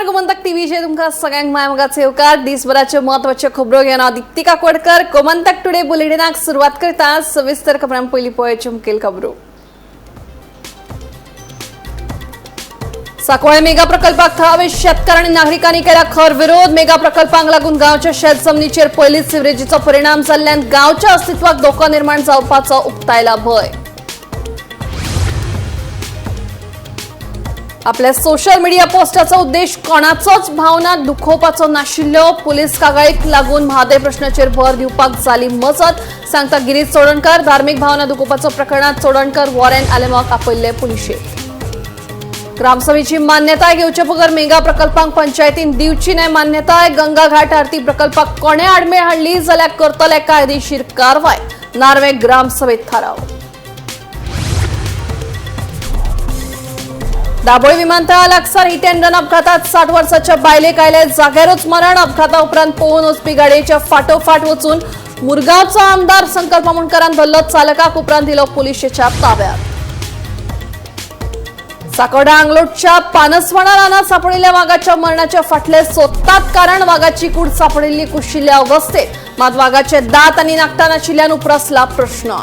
नमस्कार, गोमंतक टीव्हीचे तुमका सगळ्यांक मायमगाचे येवकार. दिसभराचे महत्वाचे खबरो घेऊन दीप्ती काकोडकर गोमंतक टुडे बुलेटिनाक सुरुवात करता. सविस्तर खबरां पयली पळोवचे मुखेल खबरो. सांकवाळे मेगा प्रकल्पाक थळावे शेतकार आणि नागरिकांनी केला खर विरोध. मेगा प्रकल्पाक लागून गावच्या शेत जमनीचेर पयलीच सिवरेजीचो परिणाम जाल्ल्यान गावच्या अस्तित्वाक धोको निर्माण जावपाचो उक्तायला भय. आपल्या सोशल मीडिया पोस्टाचो उद्देश कोणाचोच भावना दुखोवपाचो नाशिल्लो. पुलीस कागाळीक लागून म्हादय प्रश्नाचेर भर दिवपाक जाली मजत, सांगता गिरीश चोडणकर. धार्मिक भावना दुखोवपाच्या प्रकरणात चोडणकर वॉरेंट आलेमाक आपयल्ले पुलिशेक. ग्रामसभेची मान्यताय घेवचे बगर मेगा प्रकल्पांक पंचायतीन दिवची न्हय मान्यताय. गंगा घाट आरती प्रकल्पाक कोणे आडमेळ हाडली जाल्यार करतले कायदेशीर कारवाय. नार्वे ग्रामसभेत थाराव. दाबोळी विमानतळा लागसार हिट अँड रन अपघातात 60 वर्षाच्या बायलेक आयले जाग्यारूच मरण. अपघाता उपरांत पळून वचपी गाडयेच्या फाटोफाट वचून मुरगांवचो आमदार संकल्प आमोणकरान धरलो. चालकाक उपरांत दिलो पुलिशेच्या ताब्यात. साकोडा आंगलोटच्या पानसवणा रानात सापडिल्ल्या वाघाच्या मरणाचे फाटले सोदतात कारण वाघाची कूड सापडिल्ली कुशिल्ल्या अवस्थेत. मात वाघाचे दात आणि नाकटां नाशिल्ल्यान उपरासला प्रश्न.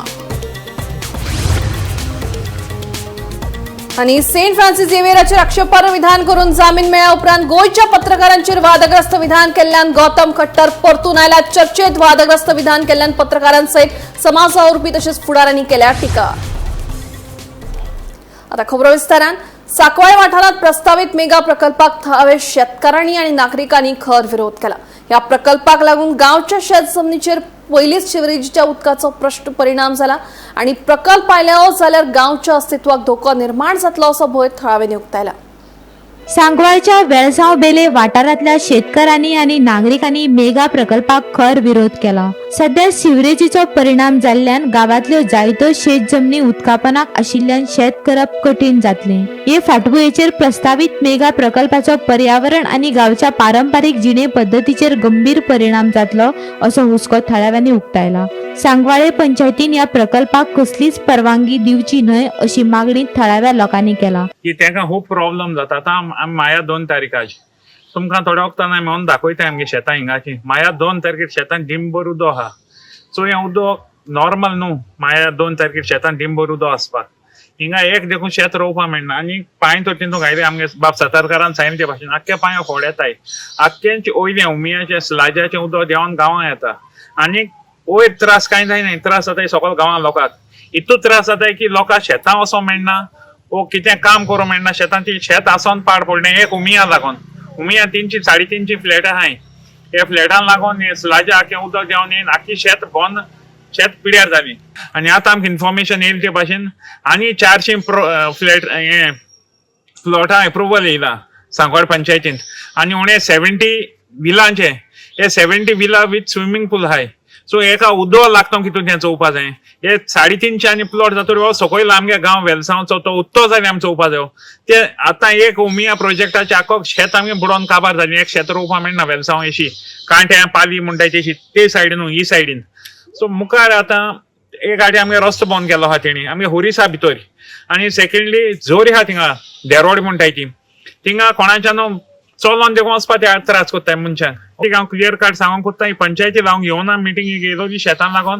आणि सेंट फ्रान्सिस झेवियराचेर आक्षेपार्ह विधान करून जामीन मेळ्ळ्या उपरांत गोंयच्या पत्रकारांचेर वादग्रस्त विधान केल्ल्यान गौतम खट्टर परतून आयला. चर्चेत वादग्रस्त विधान केल्ल्यान पत्रकारांसयत समाज आरोपी तसेच फुडाऱ्यांनी केल्या टिका. आता खबरो विस्तारान. सांकवाळे वाठारात प्रस्तावित मेगा प्रकल्पाक थळावे शेतकऱ्यांनी आणि नागरिकांनी खर विरोध केला. या प्रकल्पाक लागून गावच्या शेत जमनीचेर पयलीच शिवरेजीच्या उदकाचो प्रश्न परिणाम जाला आणि प्रकल्प आयलो जाल्यार गावच्या अस्तित्वाक धोको निर्माण जातलो असो भय थळाव्यांनी उक्तायला. सांकवाळच्या वेळसाव बेले वाठारातल्या शेतकऱ्यांनी आणि नागरिकांनी मेगा प्रकल्पाक खर विरोध केला. सध्या सिवरेजीचो परिणाम जाल्ल्यान गावातल्यो जायत्यो शेत जमनी उदकापनाक आशिल्ल्यान शेत करप कठीण जातले. हे फाटभुंयेचेर प्रस्तावित मेगा प्रकल्पाचो पर्यावरण आणि गावच्या पारंपारीक जिणे पद्धतीचेर गंभीर परिणाम जातलो असो हुस्को थळाव्यांनी उक्तायला. सांकवाळे पंचायतीन या प्रकल्पाक कसलीच परवानगी दिवची न्हय अशी मागणी थळाव्या लोकांनी केला. की तेका खूप प्रॉब्लेम जाता. आता माया 2 तारीखाची तुमकां थोड्या वक्तान मेळून दाखयता आमगे शेतां हिंगाची. माया 2 तारखेर शेतान डिंबर उदो आहा. सो हें उदक नॉर्मल न्हू. माया 2 तारखेर शेतान डिंबर उदो आसपाक हिंगा एक देखून शेत रोवपाक मेळना. आनी पांय तोटीन तूं घायले आमगे बाब सातारकारान सांगिल्ले ते भाशेन आख्खे पांय फोड येताय. आख्खेंचे ओयलें उमियाचें स्लाजाचें उदक देंवन गांवां येता. आनी वयर त्रास कांय जायना. त्रास जाताय सकयल गांवां लोकांक. इतू त्रास जाताय की लोकांक शेतां वचोंक मेळना ओ कितें काम करूंक मेळना. शेतांची शेत आसोन पाड पडलें. एक उमिया लागून उमिया 300 350 फ्लॅट आहाय. हे फ्लॅटान लागून स्लाजा आख्खें उदक देंवन येवन आख्खी शेत बंद शेत पिड्यार जाली. आनी आतां आमकां इन्फॉर्मेशन येयलें ते भाशेन आनी 400 फ्लॅट हे प्लॉटां एप्रुवल येयला सांकवाळ पंचायतीन. आनी उणे 70 विलांचे. हे 70 विला विथ स्विमींग पूल आहाय. सो एका उदो लागता कितून तें चोवपा जाय. हे 350 आनी प्लॉट जातकीर हो सकयल आमगे गांव वेलसांवचो तो उत्तो जाल्यार आमी चोवपा जायो. ते आतां एक उमिया प्रोजेक्टाचे आख्खो शेत आमगे बुडोवन काबार जाली. एक शेत रोवपा मेळना वेलसांव अशी कांठ्या पाली म्हणटाय तशी ते सायडीन ही सायडीन. सो मुखार आतां एक गाडी आमगे रस्तो बंद केलो आहा तेणी आमगे होरीस आहा भितर. आनी सेकंडली जोरी आहा थिंगा देरोड म्हणटाय ती. थिंगा कोणाच्यान चलोन देखून वचपाक ते त्रास कोत्ताय मनशांक. ती हांव क्लियर कट सांगूंक कोत्ता पंचायती लावंक येवना मिटिंगेक येयलो की शेतान लागून.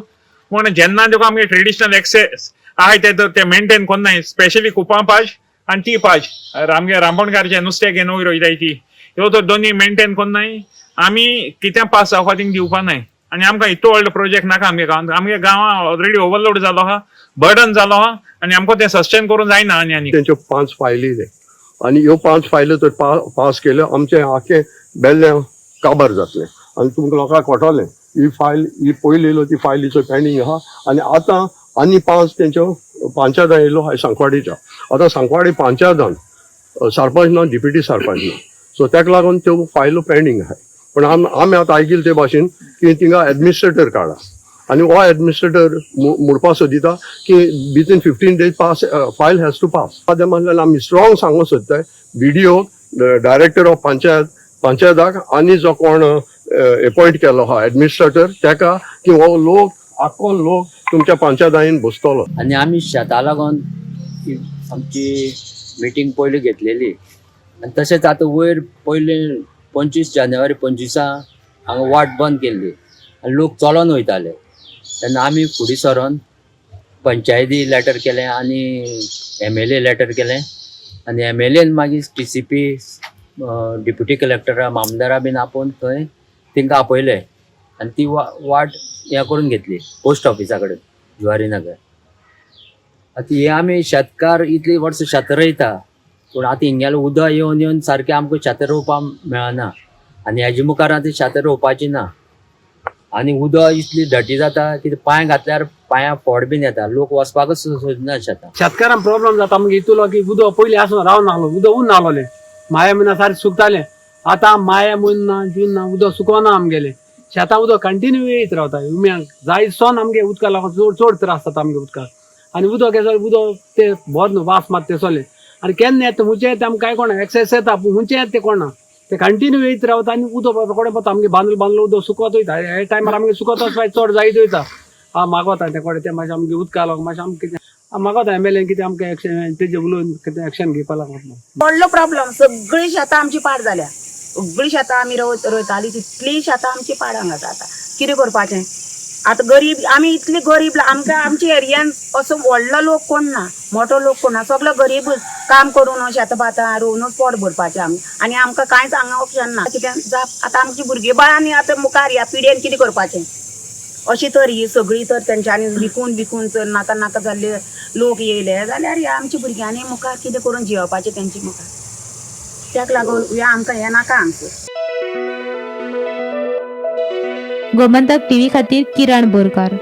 पूण जेन्ना देखून आमगे ट्रेडिशनल एक्सेस आहाय ते मेंटेन कोन्नाय. स्पेशली कुपां पाज आनी ती पाज आमगे रांपोणकारचे नुस्तें घेवन वयर वयताय ती ह्यो तर दोनी मेंटेन कोन्नाय. आमी कितें पास जावपा थिंग दिवपा नाय. आनी आमकां इतलो व्हडलो प्रोजेक्ट नाका आमगे गांवांत. आमगे गांवां ऑलरेडी ओवरलोड जालो आहा, बर्डन जालो आहा आनी आमकां तें सस्टेन करूंक जायना. आनी तेंच्यो 5 फायली जाय आनी ह्यो 5 फायल्यो तर पास केल्यो आमचें आख्खें बेल्लें काबार जातलें आनी तुमकां लोकांक कळटलें ही फायल ही पयली येयलो ती फायलीचो पेंडींग आहा. आनी आतां आनी 5 तेंच्यो पंचायतां येयलो हाय सांकवाडेच्या. आतां सांकवाडे पंचायतान सरपंच ना डिप्युटी सरपंच ना. सो तेका लागून त्यो फायलो पेंडींग आहाय. पण आमी आतां आयकिल्ले ते भाशेन की थिंगा एडमिनिस्ट्रेटर काडा आनी हो एडमिनिस्ट्रेटर म्हणपा सोदिता की within 15 days pass file has to pass. माध्यमांतल्यान आमी स्ट्रॉंग सांगूंक सोदताय BDO डायरेक्टर ऑफ पंचायताक आनी जो कोण अपॉइंट केलो आहा एडमिनिस्ट्रेटर तेका की हो लोक आख्खो लोक तुमच्या पंचायतायेन बसतलो. आनी आमी शेता लागून आमची मिटींग पयली घेतलेली आनी तशेंच आतां वयर पयले 25 जानेवारी 25 हांगा वाट बंद केल्ली आनी लोक चलोन वयताले तेन्ना आमी फुडें सरोन पंचायती लेटर केलें आनी MLA लेटर केलें आनी MLAन मागीर TCP डिप्युटी कलेक्टरा मामदारा बीन आपोवन थंय तांकां आपयलें आनी ती वाट हें करून घेतली पोस्ट ऑफिसा कडेन जुवारी नगर. आतां हे आमी शेतकार इतली वर्सां शेत रोयता पूण आतां हिंगेलें उदक येवन येवन सारकें आमकां शेत रोवपाक मेळना आनी हेजे मुखार आतां शेत रोवपाची ना आनी उदक इतली धटी जाता की पांय घातल्यार पांयां फोड बीन येता लोक वचपाकच सोदना शेतां. शेतकारांक प्रॉब्लेम जाता आमगे इतलो की उदक पयलीं आसून रावन नासलो उदक उन्न नासलोलें माया म्हयन्या सारकें सुकतालें आतां माया म्हयना जून ना उदक सुकोना आमगेलें शेतां उदक कंटिन्यू येयत रावता उम्याक जाय सोन आमगे उदका लागून चड त्रास जाता आमगे उदकाक आनी उदक उदक ते बरें न्हू वास मात ते सोले आनी केन्ना येता हुंचे येता आमकां कांय कोणा एक्सेस येता पूण हुंचे येता ते कोणा ते कंटिन्यू येयत रावता आनी उदक कोडे पडटा आमगे बांदलो उदक सुकत वयता हे टायमार आमगे सुकत वचपाक चड जायत वयता मागवता ते कोडे ते मातशें आमगे उदका लागून मातशें आमकां कितें मागवता MLA कितें आमकां एक्शन तेजे उलोवन कितें एक्शन घेवपा लागून. व्हडलो प्रॉब्लेम सगळीं शेतां आमची पाड जाल्या सगळीं शेतां आमी रोयतालीं तितलीं शेतां आमची पाड हांगा जाता कितें करपाचें आतां गरीब आमी इतली गरीब आमकां आमच्या एरियान असो व्हडलो लोक कोण ना मोठो लोक कोण ना सगळो गरीबूच काम करून शेतां भातां रोवनूच पोट भरपाचें आमी आनी आमकां कांयच हांगा ऑप्शन ना कित्याक आतां आमची भुरगीं बाळांनी आतां मुखार ह्या पिड्यान कितें करपाचें अशी तर ही सगळी तर तेंच्यांनी विकून तर नाका नाका जाल्ले लोक येयले जाल्यार ह्या आमची भुरग्यांनी मुखार कितें करून जेवपाचें तेंचे मुखार त्याक लागून हे आमकां हें नाका हांगसर. गोमंतक TV खातीर किरण बोरकार.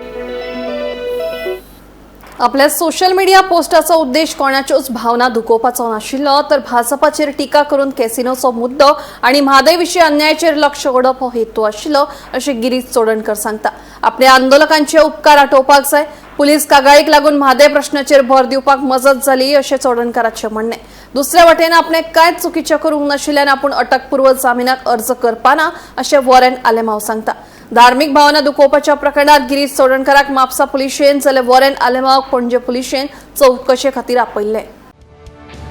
आपल्या सोशल मीडिया पोस्टाचो उद्देश कोणाच्योच भावना दुखोवपाचो नाशिल्लो तर भाजपाचेर टिका करून कॅसिनोचो मुद्दो आनी म्हादयविशीं अन्यायाचेर लक्ष ओडप हो हेतू आशिल्लो अशें गिरीश चोडणकर सांगता. आपल्या आंदोलकांचे उपकार आटोवपाक जाय पुलीस कागाळीक लागून म्हादय प्रश्नाचेर भर दिवपाक मजत जाली अशें चोडणकराचें म्हणणें. दुसऱ्या वटेन आपणें कांयच चुकीचें करूंक नाशिल्ल्यान आपूण अटकपूर्व जामिनाक अर्ज करपाना अशें वॉरेन आलेमांव सांगता. धार्मीक भावना दुखोवपाच्या प्रकरणात गिरीश चोडणकराक म्हापसा पुलिशेन जाल्यार वॉरेन आलेमांवाक पणजे पुलिशेन चवकशे खातीर आपयल्ले.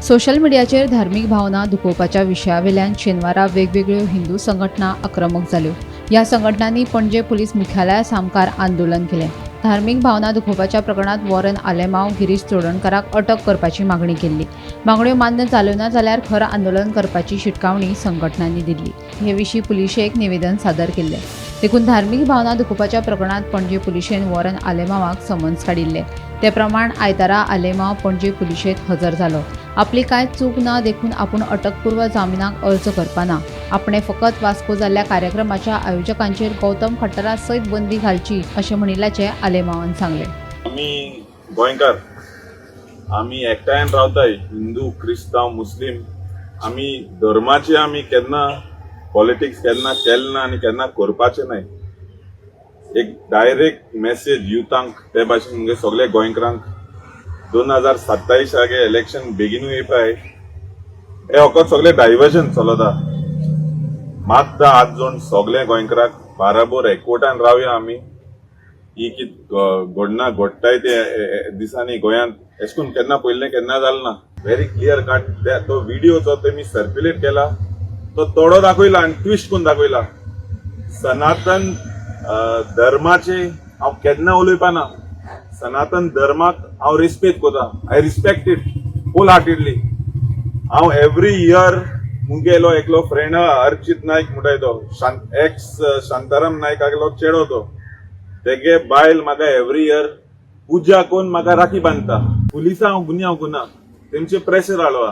सोशल मिडियाचेर धार्मीक भावना दुखोवपाच्या विशयावेल्यान शेनवारा वेगवेगळ्यो हिंदू संघटना आक्रमक जाल्यो. ह्या संघटनांनी पणजे पुलीस मुख्यालया सामकार आंदोलन केलें. धार्मीक भावना दुखोवपाच्या प्रकरणात वॉरेन आलेमांव गिरीश चोडणकराक अटक करपाची मागणी केल्ली. मागण्यो मान्य जाल्यो ना जाल्यार खर आंदोलन करपाची शिटकावणी संघटनांनी दिल्ली. हे विशीं पुलिशेक निवेदन सादर केल्लें. देखून धार्मीक भावना दुखोवपाच्या प्रकरणात पणजे पुलिशेन वॉरेन आलेमांवाक समन्स काडिल्ले. ते प्रमाण आयतारा आलेमांव पणजे पुलिशेंत हजर जालो. आपली कांयच चूक ना देखून आपूण अटकपूर्व जामिनाक अर्ज करपाना. आपणे फकत वास्को जाल्ल्या कार्यक्रमाच्या आयोजकांचेर गौतम खट्टरा सयत बंदी घालची अशें म्हणिल्ल्याचें आलेमांवान सांगलें. आमी गोंयकार आमी एकठांय रावताय हिंदू क्रिस्तांव मुस्लीम आमी धर्माचे आमी केन्ना पॉलिटिक्स केन्ना केलें ना आनी केन्ना करपाचें नाय. एक डायरेक्ट मेसेज युथांक ते भाशेन मुगे सगळे गोंयकारांक 2027 हागे इलेक्शन बेगीनू येवपाय हे फकत सगळे डायवर्जन चलता. मात आज जोन सगळे गोंयकाराक बाराबोर एकवटान रावया आमी ही कित घडना घडटाय ते दिसांनी गोंयांत अशें करून केन्ना पयलें केन्ना जालें ना. व्हेरी क्लियर कट तो व्हिडिओ जो तेमी सर्क्युलेट केला तो तोडो दाखयला आनी ट्विस्ट करून दाखयला. सनातन धर्माचे हांव केन्ना उलयपाना. सनातन धर्माक हांव रिस्पेक्ट करता. I respect it whole heartedly. हांव एवरी इयर मुगेलो एकलो फ्रेंड अर्चित नायक म्हणटाय तो एक्स शांताराम नायकागेलो चेडो तो तेगे बायल म्हाका एवरी इयर पुजा करून म्हाका राखी बांदता. पुलिसां हांव गुन्यांव करना तेंचे प्रेशर हाडवा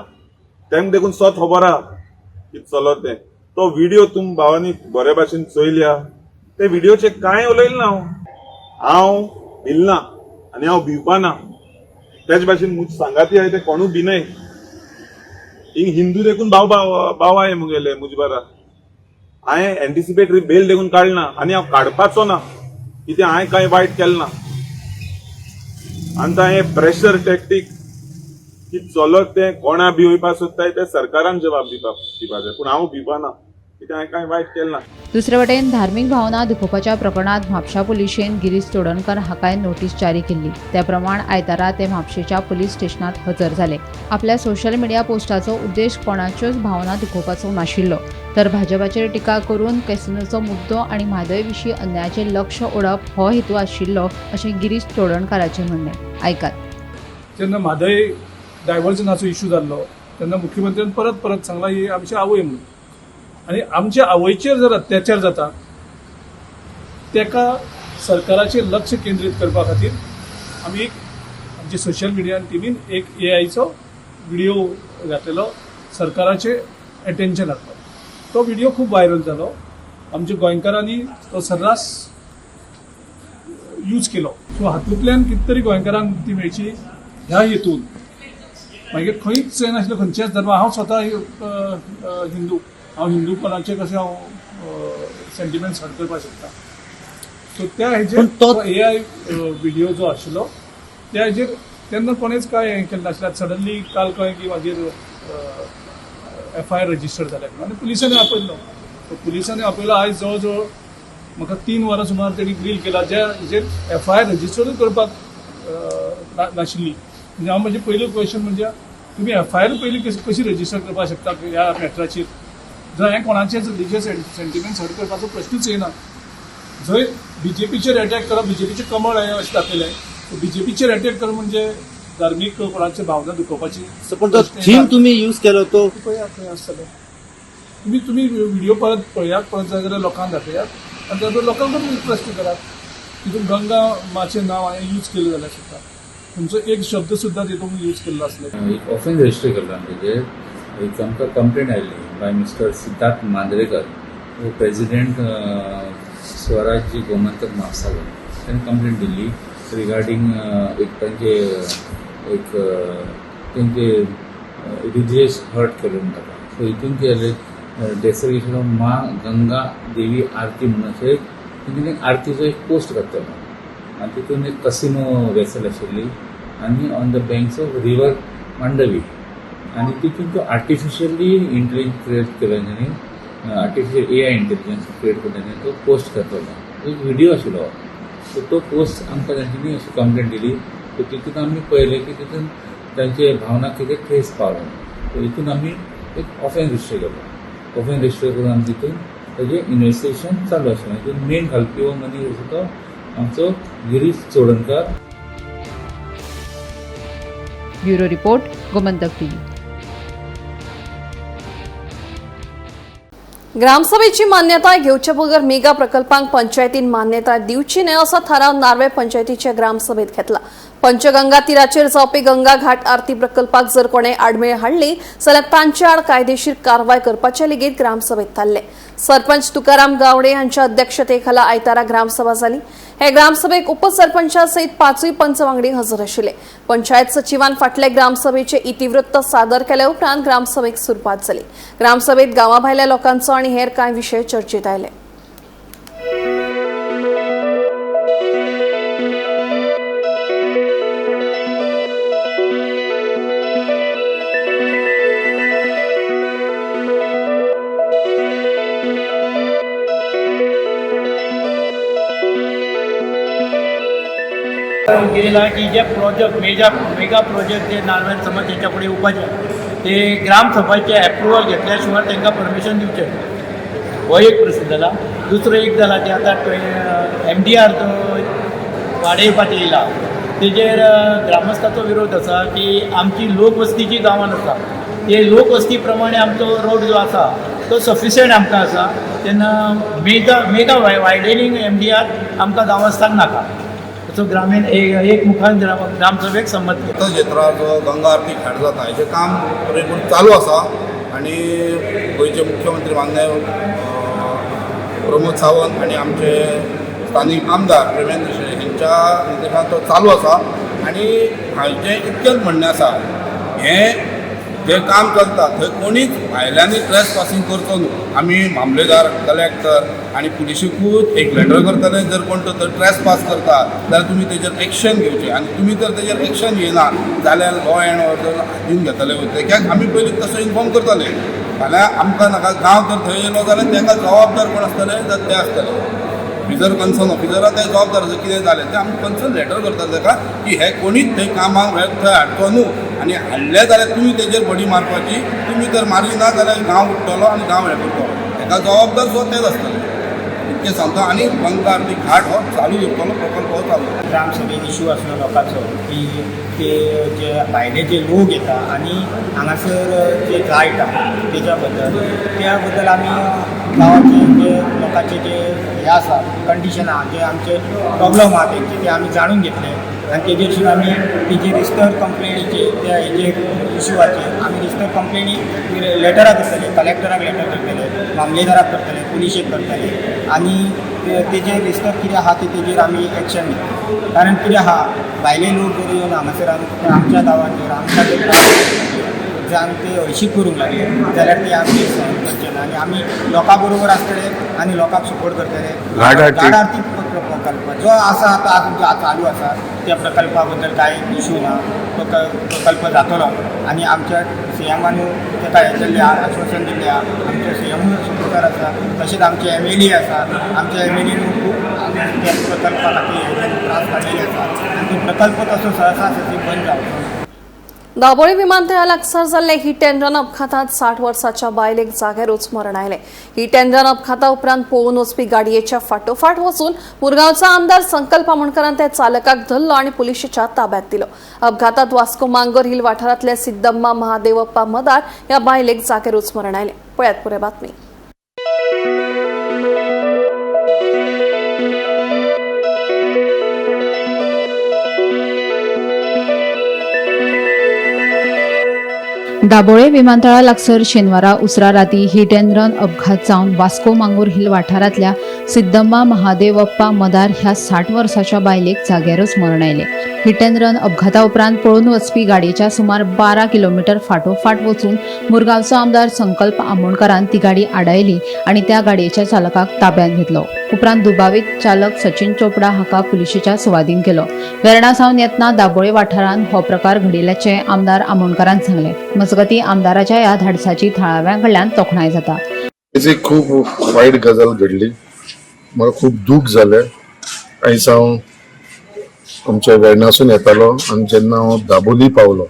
तेंक देखून स्वत खबर आहा कितें चलो तें. तो व्हिडिओ तुम भावांनी बरे भाशेन चोयल्या ते व्हिडिओचे कांय उलयलें ना. हांव भिलना आनी हांव भिवपाना. तेच भाशेन मुज सांगाती आहाय ते कोणू भिनय. हिंग हिंदू देखून भाव आहाय मुगेले मुजबारा. हांवें एंटिसिपेटरी बेल देखून काडना आनी हांव काडपाचो ना कित्याक हांवें कांय वायट केलें ना. आनी हें प्रेशर टॅक्टीक कितें चलत तें कोणा भिवपा सोदताय ते सरकारान जबाब दिवपाचें. पूण हांव भिवपाना कित्याक हांवें कांय वायट केलें ना. दुसरे वटेन धार्मीक भावना दुखोवपाच्या प्रकरणात म्हापशा पुलिशेन गिरीश चोडणकर हाकाय नोटीस जारी केल्ली. त्या प्रमाण आयतारा ते म्हापशेच्या पुलीस स्टेशनात हजर जाले. आपल्या सोशल मिडिया पोस्टाचो उद्देश कोणाच्योच भावना दुखोवपाचो नाशिल्लो, तर भाजपाचेर टिका करून कॅसिनोचो मुद्दो आनी म्हादय विशीं अन्यायाचेर लक्ष ओडप हो हेतू आशिल्लो अशें गिरीश चोडणकाराचें म्हणणें. आयकात. जेन्ना म्हादय डायव्हर्जनाचो इश्यू जाल्लो तेन्ना मुख्यमंत्र्यान परत परत सांगला ही आमची आवय म्हणून, आनी आमच्या आवयचेर जर अत्याचार जाता तेका सरकाराचेर लक्ष केंद्रीत करपा खातीर आमी आमच्या सोशल मिडिया टिमीन एक AIचो व्हिडिओ घातलेलो सरकाराचे अटेन्शन हाडपाक. तो व्हिडिओ खूब व्हायरल जालो. आमच्या गोंयकारांनी तो सर्रास यूज केलो. सो हातूंतल्यान कितें तरी गोंयकारांक मुक्ती मेळची ह्या हेतून मागीर खंयच नाशिल्लो खंयच्याच धर्मा. हांव स्वता हिंदू, हांव हिंदूपणाचे कशें हांव सेंटिमेंट्स हर्ट करपाक शकता. सो त्या हेजेर तो AI व्हिडिओ जो आशिल्लो त्या हेजेर तेन्ना कोणेच काय हें केलें नाशिल्लें. सडनली काल कळ्ळें की म्हाजेर FIR रजिस्टर जाल्या आनी पुलिसांनी आपयलो. पुलिसांनी आपयलो. आयज जवळ जवळ म्हाका 3 वरां सुमार तेणी ग्रील केला ज्या हेजेर FIR रजिस्टरूच करपाक नाशिल्ली. म्हणजे हांव म्हजें पयलो क्वेश्चन म्हणजे तुमी FIR पयलीं कशी रजिस्टर करपाक शकता ह्या मॅटराचेर. जर हें कोणाचेच रिलिजियस सेंटिमेंट्स हर्ट करपाचो प्रश्नूच येना. जंय BJPचेर अटॅक करप, BJPचें कमळ हें अशें दाखयलें. BJPचेर अटॅक करप म्हणजे धार्मीक कोणाची भावना दुखोवपाची. पण जो थीम तुम्ही यूज केलो तो खंय आसतलें. तुम्ही व्हिडिओ परत पळयात, परत जाय जाल्यार लोकांक दाखयात आनी तातूंत लोकांक प्रश्न करात. तितून गंगा माचें नांव हांवें यूज केलें जाल्यार सुद्दां तुमचो एक शब्द सुद्दां तितून यूज केल्लो आसलो. एक ऑफेन्स रजिस्टर केला तेजेर. एक आमकां कंप्लेंट आयिल्ली बाय मिस्टर सिद्धार्थ मांद्रेकर, वो प्रेसिडेंट स्वराज्य गोमंतक म्हापसागर. ताणें कंप्लेंट दिल्ली रिगार्डींग एक तेंचे रिलिजियस हर्ट केलो म्हणटा. सो हितून कितें जालें डेसर्गेशन ऑफ मा गंगा देवी आरती म्हणून अशें तेंच्यानी आरतीचो एक पोस्ट घातलेलो आनी तितून एक कसिनो वेसल आशिल्ली आनी on the banks of river Mandovi आनी तितून तो आर्टिफिशियली इंटेलिजन्स क्रिएट केलो तांणी. आर्टिफिशियल AI इंटेलिजन्स क्रिएट करून तांणी तो पोस्ट घातलेलो. एक व्हिडिओ आशिल्लो. सो तो पोस्ट आमकां तांच्यांनी अशी कंप्लेंट दिली. सो तितून आमी पळयलें की तितून तांचे भावना कितें ठेस पावलो. सो हितून आमी एक ऑफेन्स रजिस्टर केलो. ऑफेन्स रजिस्टर करून आमी तितून ताजें इन्वेस्टिगेशन चालू आशिल्लें. तितून मेन घालपी हो मनीस आसा तो आमचो Girish Chodankar. Bureau report, Gomantak TV. ग्रामसभेची मान्यताय घेवचे बगर मेगा प्रकल्पांक पंचायतीन मान्यताय दिवची न्हय असो थाराव नार्वे पंचायतीच्या ग्रामसभेत घेतला. पंचगंगा तीराचेर जावपी गंगा घाट आरती प्रकल्पाक जर कोणे आडमेळ हाडली जाल्यार तांचे आड कायदेशीर कारवाय करपाचे लेगीत ग्रामसभेत थारले. सरपंच तुकाराम गावडे हांच्या अध्यक्षतेखाला आयतारा ग्रामसभा जाली. हे ग्रामसभेक उपसरपंचा सयत 5 पंच वांगडी हजर आशिल्ले. पंचायत सचिवान फाटले ग्रामसभेचे इतिवृत्त सादर केले उपरांत ग्रामसभेक सुरवात जाली. ग्रामसभेत गांवाभायल्या लोकांचो आनी हेर कांय विशय चर्चेत आयले. केला की जे प्रोजेक्ट मेगा प्रोजेक्ट जे नार्वेन समज तेंच्या फुडें येवपाचे ते ग्रामसभाचे एप्रुवल घेतल्या शिवाय तांकां परमिशन दिवचें. हो एक प्रश्न जाला. दुसरो एक जाला की आतां MDR तो वाडयवपाचें येयला तेजेर ग्रामस्थाचो विरोध आसा की आमची लोकवस्ती जी गांवांत आसा ते लोकवस्ती प्रमाणे आमचो रोड जो आसा तो सफिशियंट आमकां आसा. तेन्ना मेगा वायडनिंग MDR आमकां गांवस्थांक नाका. सो ग्रामीण एक मुखान ग्रामसभेक संमत केला. क्षेत्रा जो गंगा आरती घाट जाता हेचें काम पुरेपूर चालू आसा आनी गोंयचे मुख्यमंत्री माननीय प्रमोद सावंत आनी आमचे स्थानीक आमदार प्रेमेंद्र देसाई हेंच्या निर्देशान तो चालू आसा. आनी हांचें इतकेंच म्हणणें आसा हें जे काम चलता थंय कोणीच भायल्यांनी ट्रेस पासींग करचो न्हू. आमी मामलेदार कलेक्टर आनी पुलिशेकूच एक लेटर करतले. जर कोण तो ट्रेस पास करता जाल्यार तुमी तेजेर एक्शन घेवचें आनी तुमी जर तेजेर एक्शन घेयना जाल्यार लॉ एंड ऑर्डर हातीन घेतले वयतले. कित्याक आमी पयलीं तसो इन्फॉर्म करताले फाल्यां आमकां नाका गांव जर थंय येयलो जाल्यार तांकां जबाबदार कोण आसतले जाल्यार ते आसतले भितर कन्सर्न ऑफिसरा ते जबाबदार आसा कितें जालें तें आमी कन्सर्न लेटर करता ताका की हे कोणीच थंय कामाक थंय हाडचो न्हू आनी हाडले जाल्यार तुमी तेजेर बडी मारपाची तुमी जर मारली ना जाल्यार गांव उठतलो आनी गांव हे करतलो हेका जबाबदार जो तेच आसतले इतकें सांगता आनी बंगार ती घाट हो चालू उरतलो प्रकल्प हो चालू ग्रामसभेन इश्यू आसलो लोकांचो की ते जे भायले जे लोक येता आनी हांगासर जे जायटा तेज्या बद्दल आमी गांवाचे जे लोकांचे जे हे आसा कंडिशन आहा जे आमचे प्रॉब्लम आहा तेंचे ते आमी जाणून घेतले आनी तेजेर आमी तेजे रिस्टर कंप्लेनीचे त्या हेजे इश्यूवाचेर आमी रिस्टर कंप्लेनी लेटरां करतले कलेक्टराक लेटर करतले मामलेदाराक करतले पुलिशेक करतले आनी तेजेर रिस्टर कितें आहा तेजेर आमी एक्शन घेतले कारण कितें आहा भायले लोक जर येवन हांगासर आमच्या गांवांत जर आमकां जर जावन ते हळशीक करूंक लागले जाल्यार ते आमी सहन करचे ना आनी आमी लोकां बरोबर आसतले आनी लोकांक सपोर्ट करतले घाट आरती प्रकल्प जो आसा आतां चालू आसा त्या प्रकल्पा बद्दल कांय इश्यू ना तो प्रकल्प जातलो आनी आमच्या सीएमानू ताका हें केल्लें आहा आश्वासन दिल्लें आहा आमचे सीएम सपोर्टर आसा तशेंच आमचे MLA आसा आमच्या MLA खूब त्या प्रकल्पा खातीर त्रास काडिल्ले आसा आनी तो प्रकल्प तसो सहसा बंद जावचो दाबोळी विमानतळा लागसार जाल्ले हिट अँड रन अपघातात 60 वर्साच्या बायलेक जाग्यारूच मरण आयलें. हिट अँड रन अपघाता उपरांत पळून वचपी गाडयेच्या फाटोफाट वचून मुरगांवचो आमदार संकल्प आमोणकरान त्या चालकाक धरलो आनी पुलिशेच्या ताब्यांत दिलो. अपघातात वास्को मांगोर हिल वाठारांतल्या सिद्धम्मा महादेवप्पा मदार ह्या बायलेक जाग्यारूच मरण आयलें. पळयात पुरे बातमी. दाबोळे विमानतळा लागसार शेनवारा उसरा राती हिट अँड रन अपघात जावन वास्को मांगूर हिल वाठारांतल्या सिद्धम्मा महादेवप्पा मदार ह्या 60 वर्साच्या बायलेक जाग्यारूच मरण आयलें. हिट अँड रन अपघाता उपरांत पळून वचपी गाडयेच्या सुमार 12 किलोमीटर फाटोफाट वचून मुरगांवचो आमदार संकल्प आमोणकरान ती गाडी आडायली आनी त्या गाडयेच्या चालकाक ताब्यांत घेतलो. उपरांत दुबावीत चालक सचिन चोपडा हाका पुलिशेच्या सुवादीन केलो. वेर्णा सावन येतना दाबोळे वाठारांत हो प्रकार घडिल्ल्याचे आमदार आमोणकरान सांगले. मजगती आमदाराच्या ह्या धाडसाची थळाव्यां कडल्यान तोखणाय जाता. खूप वायट गजाल घडली. म्हाका खूप दूख जालें. आयज हांव आमच्या वेर्णासून येतालो आनी जेन्ना हांव दाबोली पावलो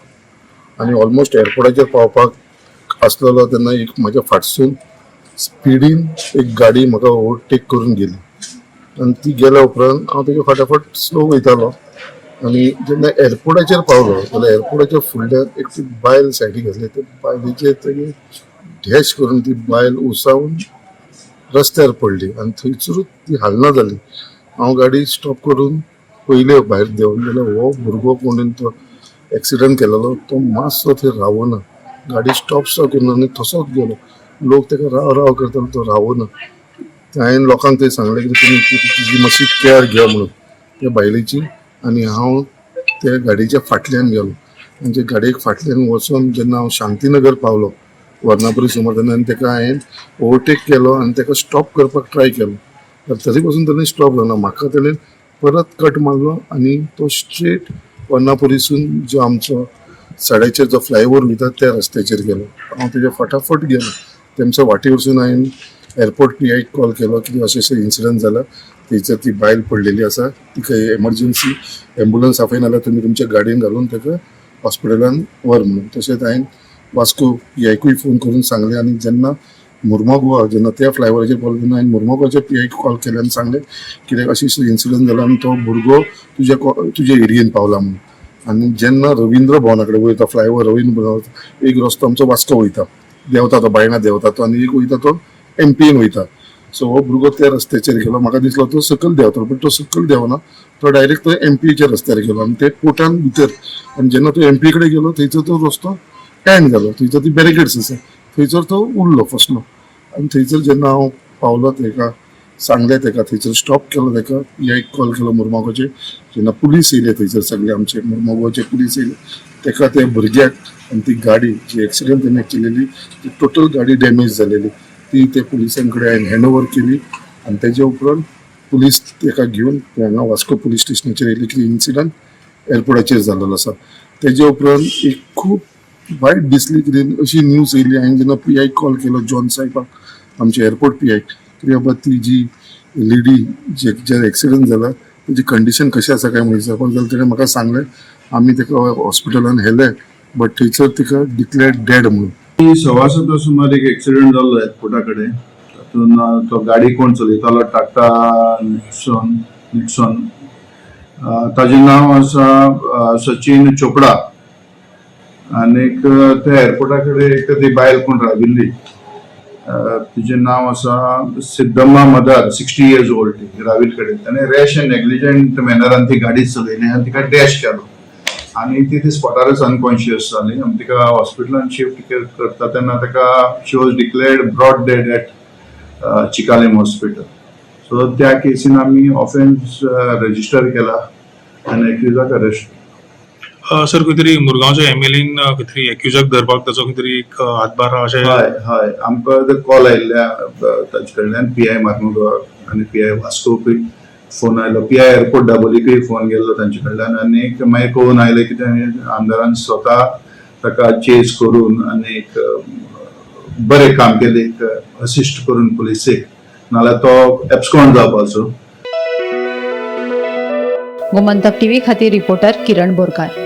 आनी ऑलमोस्ट एअरपोर्टाचेर पावपाक आसलेलो तेन्ना एक म्हाज्या फाटसून स्पिडीन एक गाडी म्हाका ओवरटेक करून गेली आनी ती गेल्या उपरांत हांव तेच्या फाटाफाट स्लो वयतालो आनी जेन्ना एअरपोर्टाचेर पावलो जाल्यार एअरपोर्टाच्या फुडल्यान एक ती बायल सायडीक आसली त्या बायलेचेर तेगे डॅश करून ती बायल उसावून रस्त्यार पडली आनी थंयसरूच ती हालना जाली. हांव गाडी स्टॉप करून पयले भायर देंवन जाल्यार हो भुरगो कोणेन तो एक्सिडंट केलेलो तो मातसो थंय रावना. गाडी स्टॉप सुद्दां करून आनी तसोच गेलो. लोक ताका राव राव करतालो तो रावना. हांवें लोकांक थंय सांगलें की तुमी तिची मातशी केअर घे म्हणून त्या बायलेची. आनी हांव त्या गाडयेच्या फाटल्यान गेलो आनी त्या गाडयेक फाटल्यान वचून जेन्ना हांव शांतीनगर पावलो वर्णापुरी समोर तेन्ना ताका हांवें ओवरटेक केलो आनी ताका स्टॉप करपाक ट्राय केलो. तरी पासून ताणें स्टॉप जालो. म्हाका ताणें परत कट मारलो आनी तो स्ट्रेट वर्णापुरीसून जो आमचो साड्याचेर जो फ्लायओव्हर वयता त्या रस्त्याचेर गेलो. हांव तेच्या फटाफट गेलो. तेमच्या वाटे वचून हांवें एअरपोर्ट PIक कॉल केलो की अशें इन्सिडंट जाला. थंयसर ती बायल पडलेली आसा. तिका एमर्जन्सी एम्बुलन्स आफय नाल्यार तुमी तुमच्या गाडयेन घालून ताका हॉस्पिटलान व्हर म्हणून. तशेंच हांवें वास्को PIकूय फोन करून सांगलें आनी जेन्ना मुर्मुगांव जेन्ना त्या फ्लायओव्हराचेर पावलो तेन्ना हांवें मुर्मुगांवच्या PIक कॉल केलें आनी सांगलें कित्याक अशी इन्सिडंट जाला आनी तो भुरगो तुज्या एरियेन पावला म्हणून. आनी जेन्ना रविंद्र भवना कडेन वयता फ्लायओव्हर रविंद्र भवन एक रस्तो आमचो वास्को वयता देंवता तो बायणा देंवता तो आनी एक वयता तो MPन वयता. सो हो भुरगो त्या रस्त्याचेर गेलो. म्हाका दिसलो तो सकयल देंवतलो पूण तो सकयल देंवना. तो डायरेक्ट तो MPच्या रस्त्यार गेलो आनी ते कोर्टान भितर आनी जेन्ना तो MP कडेन गेलो थंयसर तो रस्तो एंड जालो. थंयसर ती बॅरिकेड्स आसा थंयसर तो उरलो फसलो आनी थंयसर जेन्ना हांव पावलो ताका सांगलें ताका थंयसर स्टॉप केलो ताका PIक कॉल केलो मुर्मुगांवचे. जेन्ना पुलीस येयले थंयसर सगळे आमचे मुर्मुगांवचे पुलीस येयले ताका त्या भुरग्याक आनी ती गाडी जी एक्सिडंट तेणें केलेली ती टोटल गाडी डॅमेज जालेली ती ते पुलिसां कडेन हांवें हँडओवर केली आनी तेजे उपरांत पुलीस ताका घेवन हांगा वास्को पुलीस स्टेशनाचेर येयली की इन्सिडंट एअरपोर्टाचेर जाल्लो आसा. तेजे उपरांत एक खूब वायट दिसली कितें अशी न्यूज येयली. हांवें जेन्ना PI कॉल केलो जॉन साहेबाक आमचे एअरपोर्ट PI कित्याक बाबा ती जी लेडी जे एक्सिडंट जाला तेजी कंडिशन कशी आसा काय म्हणून विचारपाक जाल्यार ताणें म्हाका सांगलें आमी ताका हॉस्पिटलान व्हेले बट थंयसर तिका डिक्लेअर्ड डेड म्हणून. 6:15 सुमार एक एक्सिडेंट जाल्लो एअरपोर्टा कडेन. तातूंत तो गाडी कोण चलयतालो टाटा निक्सॉन ताजें नांव आसा सचिन चोपडा आनीक त्या एअरपोर्टा कडेन एक ती बायल कोण राविल्ली तिचें नांव आसा सिद्धम्मा मदार 60 years old ती राविल कडेन. ताणें रॅश एंड नेग्लिजंट मॅनरान ती गाडी चलयली आनी तिका डॅश केलो आनी ती स्पॉटारच अनकॉन्शियस जाली आनी तिका हॉस्पिटलान शिफ्ट करता तेन्ना ताका she was declared brought dead at Chicalim hospital. So त्या केसीन आमी ऑफेन्स रजिस्टर केला आनी एक्युजाक अरेस्ट. सर खंय तरी मुरगांवच्या एमएलएन खंय तरी एक्युजाक धरपाक ताचो खंय तरी एक हातभार अशें. हय आमकां कॉल आयिल्ल्या ताचे कडल्यान PI मार्मुगांव आनी PI वास्कोकूय फोन आयलो. PI एअरपोर्ट दाबोलीकूय फोन गेल्लो तांचे कडल्यान आनी मागीर कळून आयलें की आमदारान स्वता ताका चेस करून आनी एक बरें काम केलें एक असिस्ट करून पुलिसेक नाल्यार तो एब्सकॉन्ड जावपाचो. गोमंतक टीव्ही खातीर रिपोर्टर किरण बोरकार.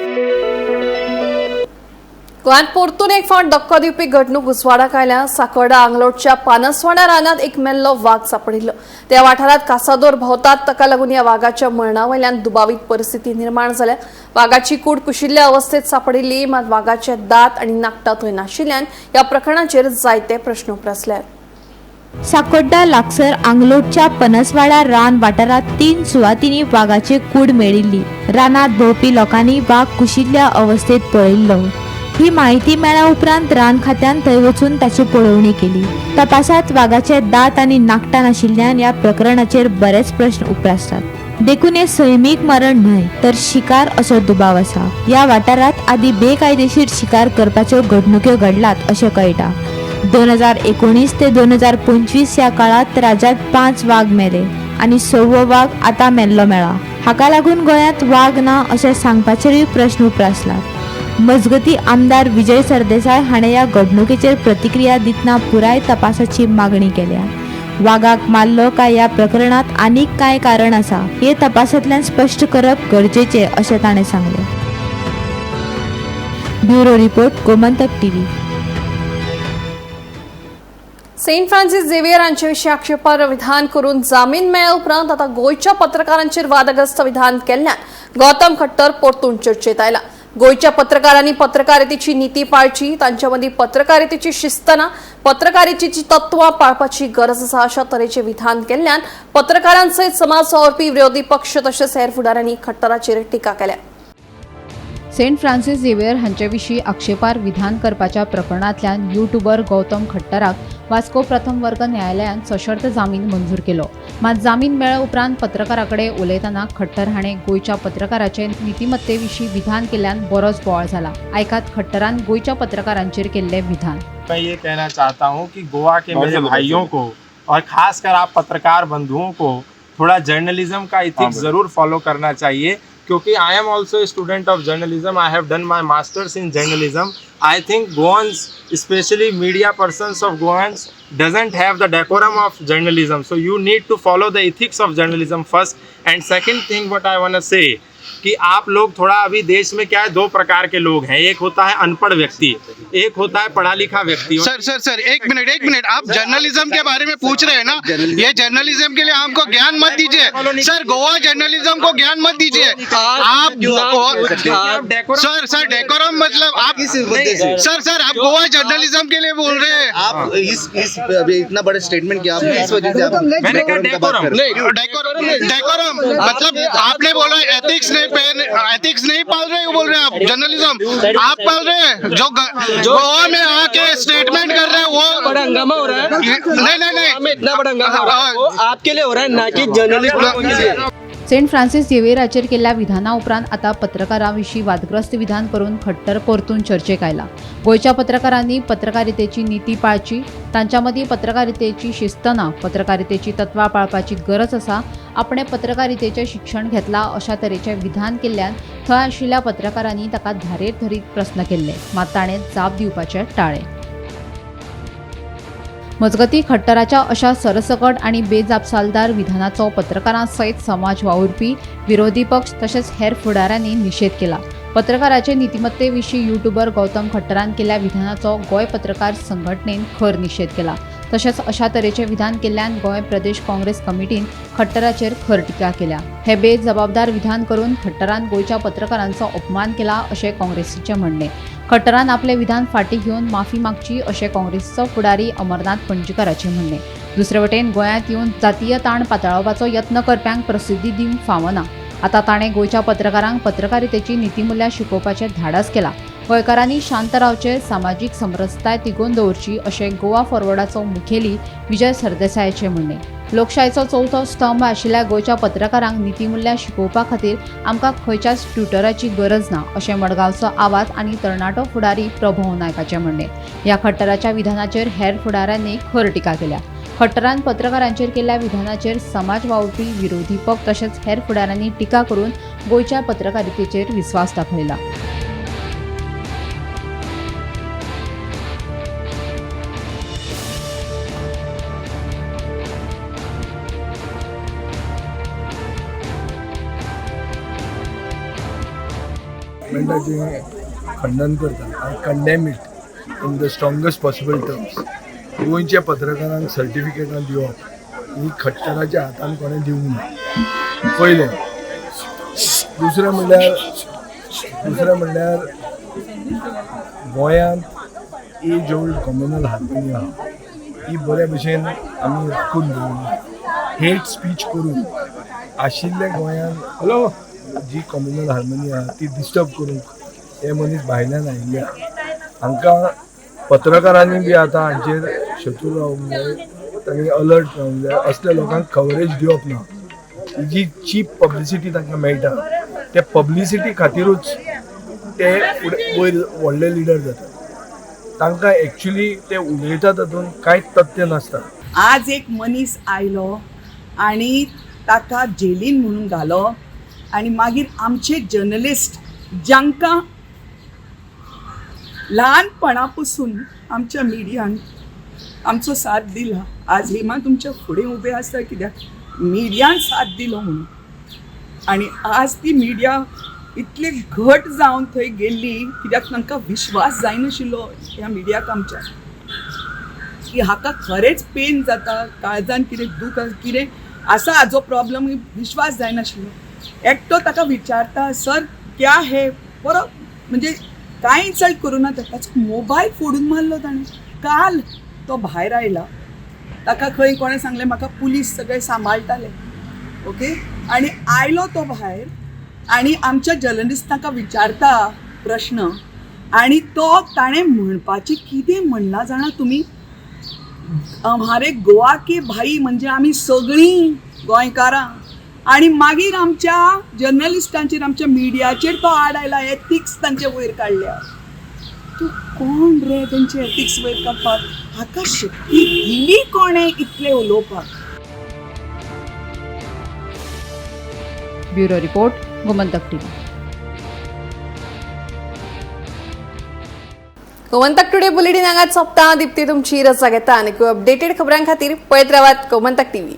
गोंयांत परतून एक फावट धक्को दिवपी घडणूक उजवाडाक आयल्या. सांकवाडा आंगलोटच्या पानसवाडा रानात एक मेल्लो वाघ सांपडिल्लो. त्या वाठारात कासादोर भोंवतात ताका लागून ह्या वाघाच्या मरणावयल्यान दुबावीत परिस्थिती निर्माण जाल्या. वाघाची कूड कुशिल्ल्या अवस्थेत सांपडिल्ली मात वाघाचे दात आनी नाकटां थंय नाशिल्ल्यान ह्या प्रकरणाचेर जायते प्रश्न उपरासल्यात. साकोड्डा लागसर आंगलोटच्या पनसवाडा रान वाठारात 3 सुवातींनी वाघाची कूड मेळिल्ली. रानात भोंवपी लोकांनी वाघ कुशिल्ल्या अवस्थेत पळयिल्लो. ही माहिती मेळ्ळ्या उपरांत रान खात्यान थंय वचून ताची पळोवणी केली. तपासात वाघाचे दात आनी नाकटां नाशिल्ल्यान ह्या प्रकरणाचेर बरेच प्रश्न उपरासतात. देखून हे सैमीक मरण न्हय तर शिकार असो दुबाव आसा. ह्या वाठारात आदी बेकायदेशीर शिकार करपाच्यो घडणुक्यो घडलात अशें कळटा. 2019 ते 2025 ह्या काळात राज्यात 5 वाघ मेले आनी 6वो वाघ आतां मेल्लो मेळ्ळा. हाका लागून गोंयांत वाघ ना अशें सांगपाचेरूय प्रश्न उपरासलात. मजगती आमदार विजय सरदेसाय हाणें ह्या घडणुकेचेर प्रतिक्रिया दितना पुराय तपासाची मागणी केल्या. वाघाक मारलो काय ह्या प्रकरणात आनीक कांय कारण आसा हे तपासांतल्यान स्पश्ट करप गरजेचें अशें ताणें सांगलें. Bureau report Gomantak TV. Saint Francis Xavier हांचे विशीं आक्षेपार्ह विधान करून जामीन मेळ्ळ्या उपरांत आतां गोंयच्या पत्रकारांचेर वादग्रस्त विधान केल्ल्यान गौतम खट्टर परतून चर्चेत आयला. गोंयच्या पत्रकारांनी पत्रकारितेची नीती पाळची, तांच्या मदीं पत्रकारितेची शिस्त ना, पत्रकारितेची तत्वां पाळपाची गरज आसा अशा तरेचें विधान केल्ल्यान पत्रकारांसयत समाज वावरपी विरोधी पक्ष तशेंच हेर फुडाऱ्यांनी खट्टराचेर टिका केल्या. सेंट फ्रांसीस झेवियर हांचे विशीं आक्षेपार्ह विधान करपाच्या प्रकरणांतल्यान युट्यूबर गौतम खट्टराक वास्को प्रथम वर्ग न्यायालयान सशर्त जामीन मंजूर केलो. मात जामीन मेळ्ळ्या उपरांत पत्रकाराकडे उलयतना खट्टर हाणें गोंयच्या पत्रकाराचे नीतिमत्ते विशीं विधान केल्ल्यान बरोच बोवाळ जाला. आयकात खट्टरान गोंयच्या पत्रकारांचेर केल्लें विधान. मैं ये कहना चाहता हूँ कि गोवा के मेरे भाइयों को और खासकर आप पत्रकार बंधुओं को थोड़ा जर्नलिज्म का इथिक्स जरूर फॉलो करना चाहिए, क्योंकि I am also a student of journalism. I have done my masters in journalism. I think Goans, especially media persons of Goans, doesn't have the decorum of journalism. So you need to follow the ethics of journalism first. And second thing what I want to say कि आप लोग थोड़ा अभी देश में क्या है, 2 प्रकार के लोग हैं. एक होता है अनपढ़ व्यक्ति, एक होता है पढ़ा लिखा व्यक्ति. सर एक मिनट आप जर्नलिज्म के बारे में पूछ रहे हैं ना, ये जर्नलिज्म के लिए हमको ज्ञान मत दीजिए सर. गोवा जर्नलिज्म को ज्ञान मत दीजिए आप. सर डेकोरम मतलब आप सर आप गोवा जर्नलिज्म के लिए बोल रहे हैं. आप इस इतना बड़ा स्टेटमेंट किया आपने, इस वजह से आप डेकोरम मतलब आपने बोला एथिक्स नहीं पाल रहे, बोल रहे हैं आप. जर्नलिज्म आप पाल रहे हैं. जो गोवा में आके स्टेटमेंट कर रहे हैं वो बड़ा हंगामा हो रहा है. नहीं इतना बड़ा हंगामा हो रहा है वो आपके लिए हो रहा है, ना कि जर्नलिस्ट. सेंट फ्रांसीस झेवियराचेर केल्ल्या विधाना उपरांत आता पत्रकारांविशीं वादग्रस्त विधान करून खट्टर परतून चर्चेक आयला. गोंयच्या पत्रकारांनी पत्रकारितेची नीती पाळची, तांच्या मदीं पत्रकारितेची शिस्त ना, पत्रकारितेची तत्वां पाळपाची गरज आसा, आपणे पत्रकारितेचें शिक्षण घेतलां अशा तरेचें विधान केल्ल्यान थंय आशिल्ल्या पत्रकारांनी ताका धारेर धरीत प्रस्न केल्ले, मात ताणें जाप दिवपाचें टाळ्ळें. मजगतीं खट्टराच्या अशा सरसकट आनी बेजापसालदार विधानाचो पत्रकारां सयत समाज वावुरपी, विरोधी पक्ष तशेंच हेर फुडाऱ्यांनी निशेध केला. पत्रकाराचे नितिमत्ते विशीं युट्यूबर गौतम खट्टरान केल्ल्या विधानाचो गोंय पत्रकार संघटनेन खर निशेध केला. तशेंच अशा तरेचें विधान केल्ल्यान गोंय प्रदेश काँग्रेस कमिटीन खट्टराचेर खर टिका केल्या. हे बेजबाबदार विधान करून खट्टरान गोंयच्या पत्रकारांचो अपमान केला अशें काँग्रेसीचें म्हणणें. खट्टरान आपले विधान फाटीं घेवन माफी मागची अशें काँग्रेसचो फुडारी अमरनाथ पणजीकाराचें म्हणणें. दुसरे वटेन गोंयांत येवन जातीय ताण पातळावपाचो यत्न करप्यांक प्रसिद्धी दिवंक फावना. आतां ताणें गोंयच्या पत्रकारांक पत्रकारितेची नितीमुल्यां शिकोवपाचें धाडस केलां. गोंयकारांनी शांत रावचें, सामाजीक समरसताय तिगोवन दवरची अशें गोवा फॉरवर्डाचो मुखेली विजय सरदेसायाचें म्हणणें. लोकशायेचो चवथो स्तंभ आशिल्ल्या गोंयच्या पत्रकारांक नितीमुल्यां शिकोवपा खातीर आमकां खंयच्याच ट्युटराची गरज ना अशें मडगांवचो आवाज आनी तरणाटो फुडारी प्रभव नायकाचें म्हणणें. ह्या खट्टराच्या विधानाचेर हेर फुडाऱ्यांनी खर टिका केल्या. खट्टरान पत्रकारांचेर केल्ल्या विधानाचेर समाज वावुरपी, विरोधी पक्ष तशेंच हेर फुडाऱ्यांनी टिका करून गोंयच्या पत्रकारितेचेर विस्वास दाखयला. खंडन करता I condemn it in the strongest possible terms. गोंयच्या पत्रकारांक सर्टिफिकेटां दिवप ही खट्टराच्या हातान कोणें दिवंक ना पयलें. दुसरें म्हणल्यार गोंयांत एज ओल्ड कम्युनल हार्मनी आहा ही बऱ्या भशेन आमी राखून दवरली. हेट स्पीच करून आशिल्ल्या गोंयांत जी कम्युनल हार्मनी आहा ती डिस्टर्ब करूंक हे मनीस भायल्यान आयिल्ले. हांकां पत्रकारांनी बी आतां हांचेर शत्रू रावंक जाय, तांणी अलर्ट रावंक जाय. असल्या लोकांक कवरेज दिवप ना. जी चीप पब्लिसिटी तांकां मेळटा त्या पब्लिसिटी खातीरूच ते वयर व्हडले लिडर जातात. तांकां एक्चुली ते उलयता तातूंत कांयच तथ्य नासता. आज एक मनीस आयलो आनी ताका जेलीन म्हणून घालो आनी मागीर आमचे जर्नलिस्ट जांकां ल्हानपणा पासून आमच्या मिडियान आमचो साथ दिला, आज हेमा तुमच्या फुडें उबे आसता कित्याक मिडियान साथ दिलो म्हणून. आनी आज ती मिडिया इतली घट जावन थंय गेल्ली कित्याक तांकां विश्वास जायनाशिल्लो ह्या मिडियाक आमच्या, की हाका खरेंच पेन जाता, काळजान कितें दूख कितें आसा हाजो प्रॉब्लम, विश्वास जायनाशिल्लो. एकटो ताका विचारता, सर क्या है, बरो म्हणजे कांय इन्सल्ट करूं ना, ताचो मोबायल फोडून मारलो ताणें. काल तो भायर आयला, ताका खंय कोणें सांगलें म्हाका पुलीस सगळे सांबाळटाले, ओके. आनी आयलो तो भायर आनी आमच्या जर्नलिस्टांका विचारता प्रश्न आनी तो ताणें म्हणपाची कितें म्हणला जाणा तुमी, हमारे गोवा के भाई म्हणजे आमी सगळीं गोंयकारां. आनी मागीर आमच्या जर्नलिस्टांचेर, आमच्या मिडियाचेर तो आड आयला, एथिक्स तांचे वयर काडल्या. तूं कोण रे तांचे एथिक्स वयर काडपाक? हाका शक्ती दिली कोणें इतले उलोवपाक? Bureau report, Gomantak TV. Gomantak today bulletin हांगाच सोंपता. दिप्ती तुमची रजा घेता आनी अपडेटेड खबरां खातीर पळयत रावात गोमंतक टीव्ही.